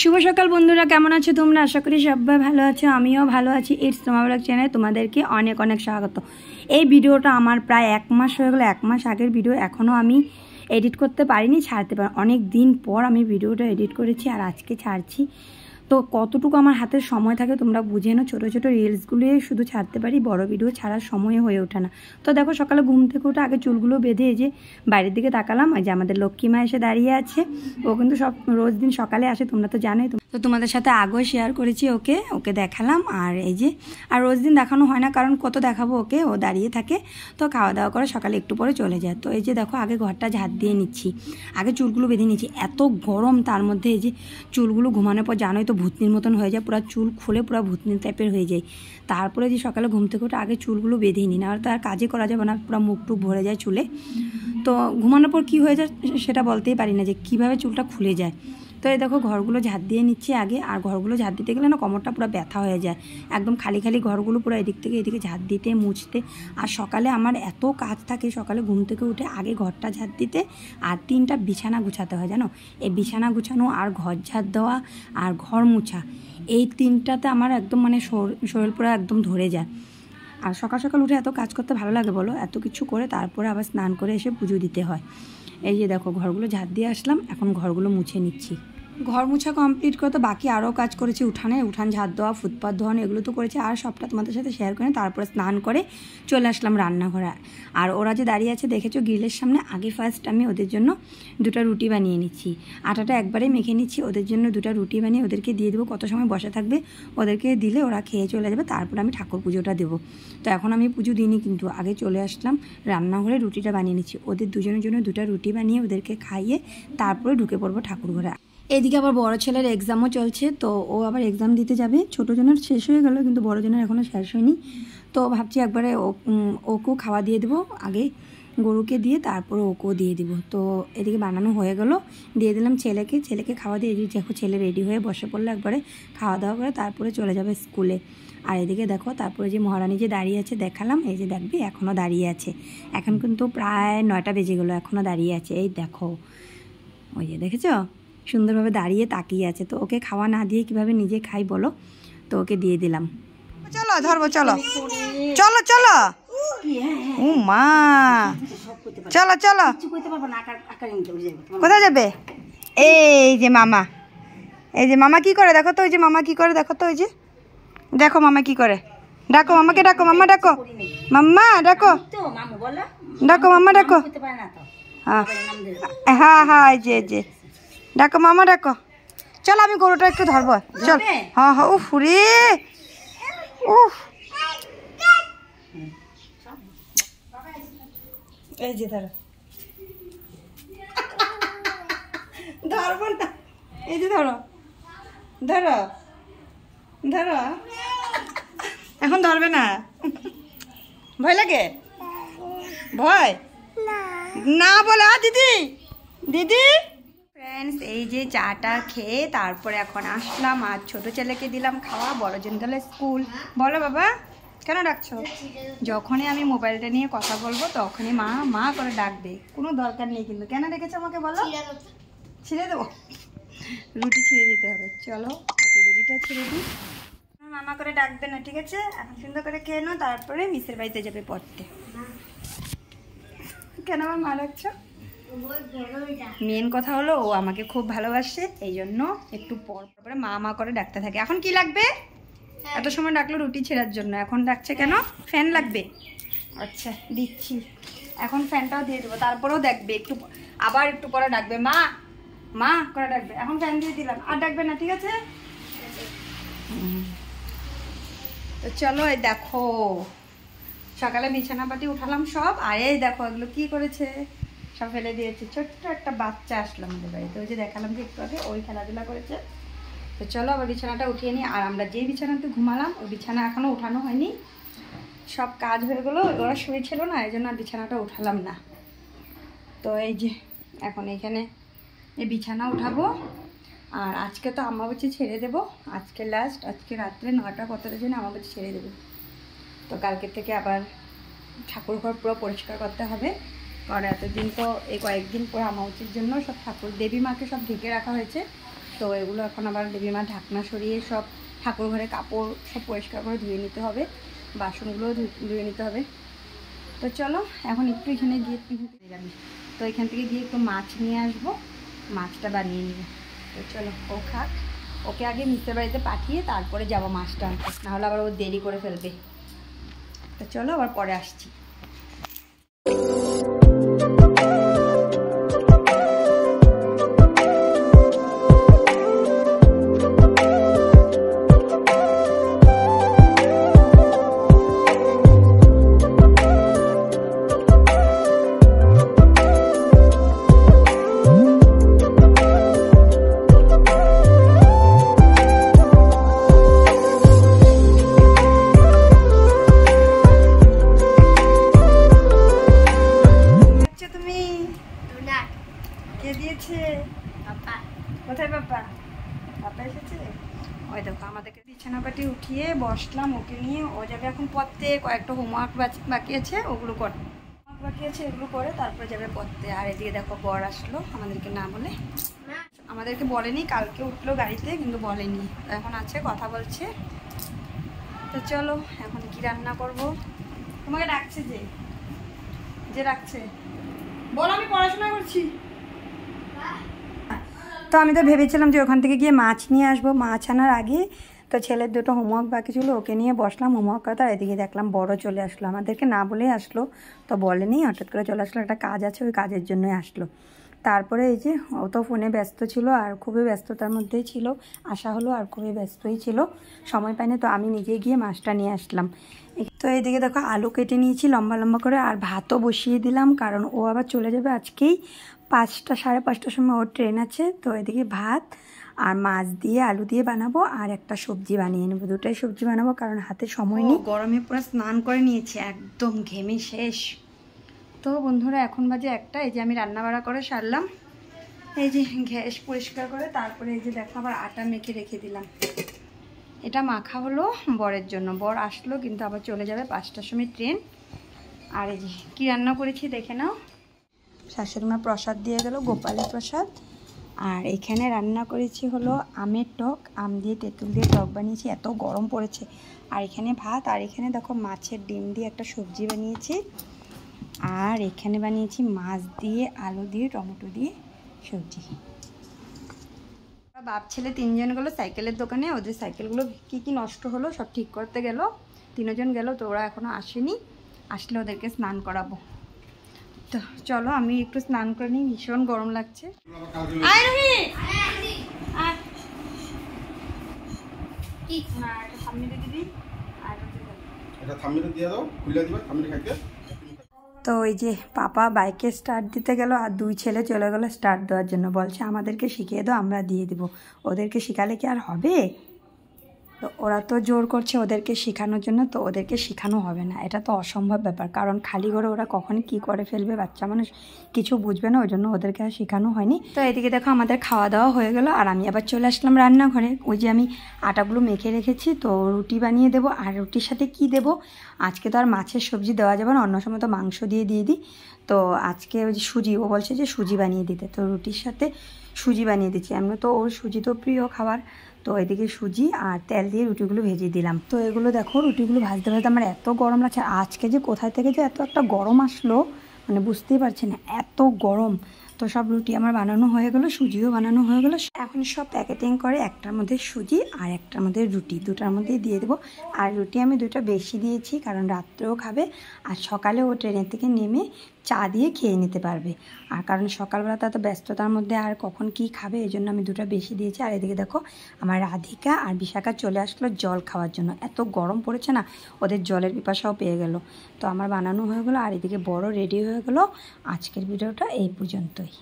শুভ সকাল বন্ধুরা, কেমন আছো তোমরা? আশা করি সবাই ভালো আছো, আমিও ভালো আছি। ইটস তোমার ব্লগ চ্যানেলে তোমাদেরকে অনেক অনেক স্বাগত। এই ভিডিওটা আমার প্রায় 1 মাস হয়ে গেলো, 1 মাস আগের ভিডিও। এখনও আমি এডিট করতে পারিনি, ছাড়তে পারি। অনেক দিন পর আমি ভিডিওটা এডিট করেছি আর আজকে ছাড়ছি। তো কতটুকু আমার হাতে সময় থাকে তোমরা বুঝে নাও। ছোটো ছোটো রিলসগুলোই শুধু ছাড়তে পারি, বড় ভিডিও ছাড়ার সময় হয়ে ওঠে না। তো দেখো, সকালে ঘুম থেকে উঠে আগে চুলগুলো বেঁধে এই যে বাইরের দিকে তাকালাম। এই যে আমাদের লক্ষ্মী মা এসে দাঁড়িয়ে আছে। ও কিন্তু রোজ দিন সকালে আসে, তোমরা তো জানোই। তো তোমাদের সাথে আগেও শেয়ার করেছি, ওকে দেখালাম। আর এই যে, আর রোজ দিন দেখানো হয় না, কারণ কত দেখাবো ওকে, ও দাঁড়িয়ে থাকে। তো খাওয়া দাওয়া করে সকালে একটু পরে চলে যায়। তো এই যে দেখো, আগে ঘরটা ঝাড় দিয়ে নিচ্ছি, আগে চুলগুলো বেঁধে নিচ্ছি। এত গরম, তার মধ্যে এই যে চুলগুলো ঘুমানোর পর জানোই তো ভূতনির মতন হয়ে যায়, পুরো চুল খুলে পুরো ভূতনি টাইপের হয়ে যায়। তারপরে যে সকালে ঘুম থেকে উঠে আগে চুলগুলো বেঁধে নিই, না তো আর কাজই করা যাবে না, পুরো মুখ টুক ভরে যায় চুলে। তো ঘুমানোর পর কী হয়ে যায় সেটা বলতেই পারি না যে কীভাবে চুলটা খুলে যায়। তো এই দেখো, ঘরগুলো ঝাড় দিয়ে নিচ্ছি আগে। আর ঘরগুলো ঝাড় দিতে গেলে না কোমরটা পুরো ব্যথা হয়ে যায়, একদম খালি খালি ঘরগুলো পুরো এদিক থেকে এদিকে ঝাড় দিতে মুছতে। আর সকালে আমার এত কাজ থাকে, সকালে ঘুম থেকে উঠে আগে ঘরটা ঝাড় দিতে আর 3টা বিছানা গুছাতে হয়, জানো। এই বিছানা গুছানো আর ঘর ঝাড় দেওয়া আর ঘর মুছা, এই 3টাতে আমার একদম মানে শরীর পুরো একদম ধরে যায়। আর সকাল সকাল উঠে এত কাজ করতে ভালো লাগে বলো, এত কিছু করে তারপরে আবার স্নান করে এসে পুজো দিতে হয়। এই যে দেখো, ঘরগুলো ঝাড় দিয়ে আসলাম, এখন ঘরগুলো মুছে নিচ্ছি। ঘর মুছা কমপ্লিট করে তো বাকি আরও কাজ করেছি, উঠান ঝাড় দেওয়া, ফুটপাথ ধোয়ানো, এগুলো তো করেছি। আর সবটা তোমাদের সাথে শেয়ার করে তারপরে স্নান করে চলে আসলাম রান্নাঘরে। আর ওরা যে দাঁড়িয়ে আছে দেখেছো গ্রিলের সামনে, আগে ফার্স্ট আমি ওদের জন্য 2টা রুটি বানিয়ে নিচ্ছি। আটাটা একবারে মেখে নিচ্ছি, ওদের জন্য 2টা রুটি বানিয়ে ওদেরকে দিয়ে দেবো। কত সময় বসে থাকবে, ওদেরকে দিলে ওরা খেয়ে চলে যাবে, তারপর আমি ঠাকুর পুজোটা দেবো। তো এখন আমি পুজো দিইনি, কিন্তু আগে চলে আসলাম রান্নাঘরে, রুটিটা বানিয়ে নিচ্ছি। ওদের দুজনের জন্য 2টা রুটি বানিয়ে ওদেরকে খাইয়ে তারপরে ঢুকে পড়বো ঠাকুর ঘরে। এদিকে আবার বড় ছেলের এক্সামও চলছে, তো ও আবার এক্সাম দিতে যাবে। ছোটো জনের শেষ হয়ে গেল, কিন্তু বড় জনের এখনও শেষ হয়নি। তো ভাবছি একবারে ওকেও খাওয়া দিয়ে দেবো, আগে গরুকে দিয়ে তারপরে ওকেও দিয়ে দিব। তো এদিকে বানানো হয়ে গেল, দিয়ে দিলাম ছেলেকে খাওয়া দিয়ে। দেখো ছেলে রেডি হয়ে বসে পড়লো, একবারে খাওয়া দাওয়া করে তারপরে চলে যাবে স্কুলে। আর এদিকে দেখো, তারপরে যে মহারানী যে দাঁড়িয়ে আছে দেখালাম, এই যে দেখবি এখনও দাঁড়িয়ে আছে। এখন কিন্তু প্রায় 9টা বেজে গেলো, এখনও দাঁড়িয়ে আছে। এই দেখো, ওই যে দেখেছো সুন্দরভাবে দাঁড়িয়ে তাকিয়ে আছে। তো ওকে খাওয়া না দিয়ে কিভাবে নিজে খাই বলো, তো ওকে দিয়ে দিলাম। চলো ধরবো, চলো চলো চলো, ও মা, চলো চলো। কোথায় যাবে? এই যে মামা, এই যে মামা কি করে দেখো তো, ওই যে মামা কি করে দেখো তো, ওই যে দেখো মামা কি করে। ডাকো মামাকে, ডাকো মাম্মা, ডাকো মাম্মা, ডাকো ডাকো মাম্মা, ডাকো। হ্যাঁ হ্যাঁ, এই যে ডাকো মামা, ডাকো। চল আমি গরুটা একটু ধরবো, চল। হ্যাঁ হ্যাঁ, উফ রে, উফ। এই যে ধরো, ধরবো না, এই যে ধরো ধরো ধরো, এখন ধরবে না? ভয় লাগে? ভয় না বলে, দিদি দিদি। ফ্রেন্ডস, এই যে চাটা খেয়ে তারপরে এখন আসলাম আর ছোটো ছেলেকে দিলাম খাওয়া, বড়জন গেলে স্কুল। বলো বাবা, কেন ডাকছো? যখনই আমি মোবাইলটা নিয়ে কথা বলবো তখনই মা মা করে ডাকবে, কোনো দরকার নেই। কিন্তু কেন ডেকেছো আমাকে বলো? ছিঁড়ে দেবো, রুটি ছিঁড়ে দিতে হবে। চলো ওকে রুটিটা ছিঁড়ে দিই, মামা করে ডাকবে না, ঠিক আছে? এখন সুন্দর করে খেয়ে নাও, তারপরে মিসের বাড়িতে যাবে পড়তে। কেন আমার মা ডাকছো? মেন কথা হলো ও আমাকে খুব ভালোবাসে, এই জন্য একটু পর পরে মা মা করে ডাকতে থাকে। এখন কি লাগবে? এত সময় ডাকলো রুটি ছেঁড়ার জন্য, এখন ডাকছে কেন? ফ্যান লাগবে? আচ্ছা দিচ্ছি, এখন ফ্যানটাও দিয়ে দেবো। তারপরেও দেখবে একটু, আবার একটু পরে ডাকবে মা মা করে ডাকবে। এখন ফ্যান দিয়ে দিলাম, আর ডাকবে না, ঠিক আছে? তো চলো, এই দেখো সকালে বিছানাপাতি উঠালাম সব। আর এই দেখো এগুলো কি করেছে, সব ফেলে দিয়েছে। ছোট্ট একটা বাচ্চা আসলো আমাদের বাড়িতে, ওই যে দেখালাম যে একটু আগে, ওই খেলাধুলা করেছে। তো চলো আবার বিছানাটা উঠিয়ে নিই। আর আমরা যেই বিছানাতে ঘুমালাম ওই বিছানা এখনও উঠানো হয়নি, সব কাজ হয়ে গেলো, ওরা শুয়েছিল না, এই জন্য আর বিছানাটা উঠালাম না। তো এই যে এখন এখানে এই বিছানা উঠাবো। আর আজকে তো আমাবস্যা ছেড়ে দেবো, আজকে লাস্ট, আজকে রাত্রে 9টা কতটার জন্য আমাবস্যা ছেড়ে দেবো। তো কালকের থেকে আবার ঠাকুর ঘর পুরো পরিষ্কার করতে হবে। কারণ এতদিন তো এই কয়েকদিন পরে আমাবস্যার জন্য সব ঠাকুর দেবী মাকে সব ঢেকে রাখা হয়েছে, তো এগুলো এখন আবার দেবী মা ঢাকনা সরিয়ে সব ঠাকুর ঘরে কাপড় সব পরিষ্কার করে ধুয়ে নিতে হবে, বাসনগুলোও ধুয়ে নিতে হবে। তো চলো এখন একটু এখানে গিয়ে যাবি, তো এখান থেকে গিয়ে একটু মাছ নিয়ে আসবো, মাছটা বানিয়ে নিব। তো চলো ও খাক, ওকে আগে মিস্ত্রির বাড়িতে পাঠিয়ে তারপরে যাবো মাছটা আনতে, নাহলে আবার ও দেরি করে ফেলবে। তো চলো আবার পরে আসছি। কোথায় বাবা? বাবা এসেছে? ওই দেখো আমাদেরকে বিছানাপাটি উঠিয়ে বসলাম ওকে নিয়ে। ও যাবে এখন পড়তে, কয়েকটা হোমওয়ার্ক বাকি আছে ওগুলো করে, হোমওয়ার্ক বাকি আছে এগুলো করে তারপরে যাবে পড়তে। আর এদিকে দেখো বর আসলো আমাদেরকে না বলে, আমাদেরকে বলেনি, কালকে উঠলো গাড়িতে কিন্তু বলেনি, এখন আছে কথা বলছে। তো চলো এখন কি রান্না করব। তোমাকে ডাকছে যে ডাকছে, বল আমি পড়াশোনা করছি। তো আমি তো ভেবেছিলাম যে ওখান থেকে গিয়ে মাছ নিয়ে আসবো, মাছ আনার আগে তো ছেলের দুটো হোমওয়ার্ক বাকি ছিল, ওকে নিয়ে বসলাম হোমওয়ার্ক করতে। আর এদিকে দেখলাম বড় চলে আসলো, আমাদেরকে না বলেই আসলো, তো বলেনি, হঠাৎ করে চলে আসলো, একটা কাজ আছে ওই কাজের জন্যই আসলো। তারপরে এই যে ও তো ফোনে ব্যস্ত ছিল আর খুবই ব্যস্ততার মধ্যেই ছিল, আসা হলো আর খুবই ব্যস্তই ছিল, সময় পাইনি। তো আমি নিজে গিয়ে মাছটা নিয়ে আসলাম। তো এইদিকে দেখো আলু কেটে নিয়েছি লম্বা লম্বা করে, আর ভাতও বসিয়ে দিলাম, কারণ ও আবার চলে যাবে আজকেই 5টা 5:30টার সময় ওর ট্রেন আছে। তো এদিকে ভাত আর মাছ দিয়ে আলু দিয়ে বানাবো, আর একটা সবজি বানিয়ে নেবো, দুটাই সবজি বানাবো কারণ হাতে সময় নেই। গরমে পুরো স্নান করে নিয়েছি, একদম ঘেমে শেষ। তো বন্ধুরা এখন বাজে 1টা, এই যে আমি রান্না বাড়া করে সারলাম, এই যে গ্যাস পরিষ্কার করে তারপরে এই যে দেখো আবার আটা মেখে রেখে দিলাম। এটা মাখা হলো বরের জন্য, বর আসলো কিন্তু আবার চলে যাবে 5টার সময় ট্রেন। আর এই যে কী রান্না করেছি দেখে নাও, শাশুড়ি মা প্রসাদ দিয়ে গেল, গোপালের প্রসাদ। আর এখানে রান্না করেছি হলো আমের টক, আম দিয়ে তেঁতুল দিয়ে টক বানিয়েছি, এত গরম পড়েছে। আর এখানে ভাত, আর এখানে দেখো মাছের ডিম দিয়ে একটা সবজি বানিয়েছি, আর এখানে বানিয়েছি মাছ দিয়ে আলু দিয়ে টমেটো দিয়ে সবজি। বাপ ছেলে 3জন গেলো সাইকেলের দোকানে, ওদের সাইকেলগুলো কি নষ্ট হলো সব ঠিক করতে গেল, 3জন গেল, তো ওরা এখনও আসেনি, আসলে ওদেরকে স্নান করাবো। তো চলো আমি একটু স্নান করে নিই, ভীষণ গরম লাগছে। তো ওই যে পাপা বাইকে স্টার্ট দিতে গেল, আর 2 ছেলে চলে গেলো স্টার্ট দেওয়ার জন্য, বলছে আমাদেরকে শিখিয়ে দাও আমরা দিয়ে দিব, ওদেরকে শেখালে কি আর হবে? তো ওরা তো জোর করছে ওদেরকে শেখানোর জন্য, তো ওদেরকে শেখানো হবে না, এটা তো অসম্ভব ব্যাপার, কারণ খালি ঘরে ওরা কখন কি করে ফেলবে, বাচ্চা মানুষ কিছু বুঝবে না, ওই জন্য ওদেরকে আর শেখানো হয়নি। তো এদিকে দেখো আমাদের খাওয়া দাওয়া হয়ে গেল, আর আমি আবার চলে আসলাম রান্নাঘরে। ওই যে আমি আটাগুলো মেখে রেখেছি, তো রুটি বানিয়ে দেবো। আর রুটির সাথে কি দেবো, আজকে তো আর মাছের সবজি দেওয়া যাবে না, অন্য সময় তো মাংস দিয়ে দিই, তো আজকে ওই যে সুজি, ও বলছে যে সুজি বানিয়ে দিতে, তো রুটির সাথে সুজি বানিয়ে দিচ্ছি। এমনি তো ওর সুজি তো প্রিয় খাবার, তো এদিকে সুজি আর তেল দিয়ে রুটিগুলো ভেজে দিলাম। তো এগুলো দেখো রুটিগুলো ভাজতে ভাজতে আমার এত গরম লাগছে, আজকে যে কোথায় থেকে যে এত একটা গরম আসলো মানে বুঝতেই পারছি না, এত গরম। তো সব রুটি আমার বানানো হয়ে গেলো, সুজিও বানানো হয়ে গেলো, এখন সব প্যাকেটিং করে একটার মধ্যে সুজি আর একটার মধ্যে রুটি, দুটার মধ্যেই দিয়ে দেবো। আর রুটি আমি 2টা বেশি দিয়েছি, কারণ রাত্রেও খাবে আর সকালে ও ট্রেনের থেকে নেমে চা দিয়ে খেয়ে নিতে পারবে। আর কারণ সকালবেলা তো ব্যস্ততার মধ্যে আর কখন কি খাবে, এই জন্য আমি 2টা বেশি দিয়েছি। আর এদিকে দেখো আমার রাধিকা আর বিশাখা চলে আসলো জল খাওয়ার জন্য, এত গরম পড়েছে না, ওদের জলের পিপাসাও পেয়ে গেল। তো আমার বানানো হয়ে গেলো, আর এদিকে বড় রেডি হয়ে গেলো। আজকের ভিডিওটা এই পর্যন্তই।